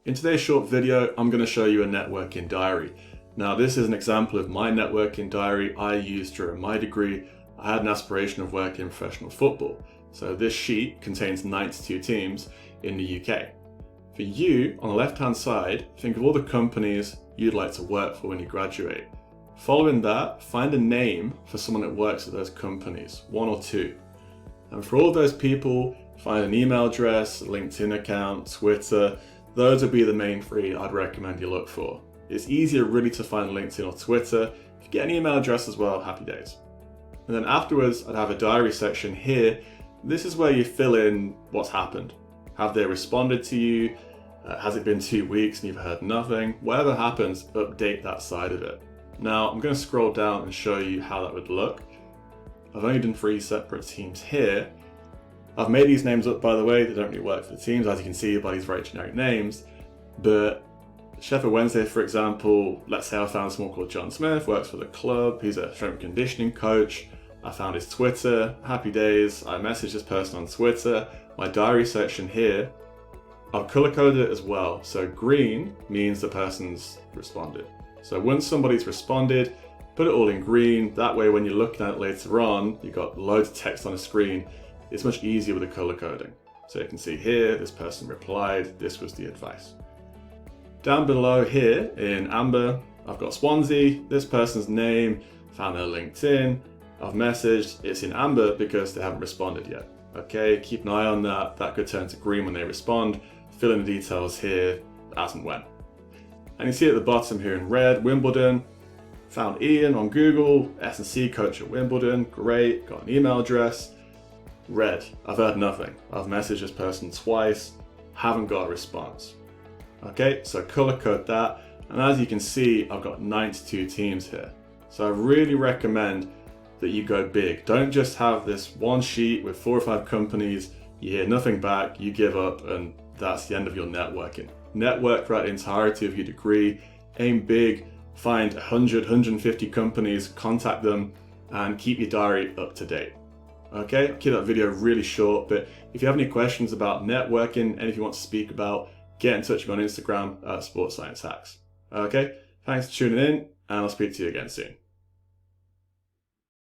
In today's short video, I'm going to show you a networking diary. Now, this is an example of my networking diary I used during my degree. I had an aspiration of working in professional football. So this sheet contains 92 teams in the UK. For you, on the left-hand side, think of all the companies you'd like to work for when you graduate. Following that, find a name for someone that works at those companies, one or two. And for all of those people, find an email address, LinkedIn account, Twitter. Those would be the main three I'd recommend you look for. It's easier really to find LinkedIn or Twitter. If you get an email address as well, happy days. And then afterwards, I'd have a diary section here. This is where you fill in what's happened. Have they responded to you? Has it been 2 weeks and you've heard nothing? Whatever happens, update that side of it. Now, I'm going to scroll down and show you how that would look. I've only done 3 separate teams here. I've made these names up, by the way. They don't really work for the teams, as you can see by these very generic names. But Sheffield Wednesday, for example, let's say I found someone called John Smith, works for the club. He's a strength and conditioning coach. I found his Twitter, happy days. I messaged this person on Twitter. My diary section here, I've color coded it as well. So green means the person's responded. So once somebody's responded, put it all in green. That way, when you're looking at it later on, you've got loads of text on the screen. It's much easier with the color coding. So you can see here, this person replied, this was the advice. Down below here in amber, I've got Swansea, this person's name, found their LinkedIn, I've messaged, it's in amber because they haven't responded yet. Okay, keep an eye on that. That could turn to green when they respond. Fill in the details here as and when. And you see at the bottom here in red, Wimbledon. Found Ian on Google, S&C coach at Wimbledon, great, got an email address. Red, I've heard nothing. I've messaged this person twice, haven't got a response. Okay, so color code that. And as you can see, I've got 92 teams here. So I really recommend that you go big. Don't just have this one sheet with 4 or 5 companies, you hear nothing back, you give up, and that's the end of your networking. Network throughout the entirety of your degree, aim big, find 100, 150 companies, contact them, and keep your diary up to date. Okay, I'll keep that video really short, but if you have any questions about networking, anything you want to speak about, get in touch with me on Instagram at Sports Science Hacks. Okay, thanks for tuning in, and I'll speak to you again soon.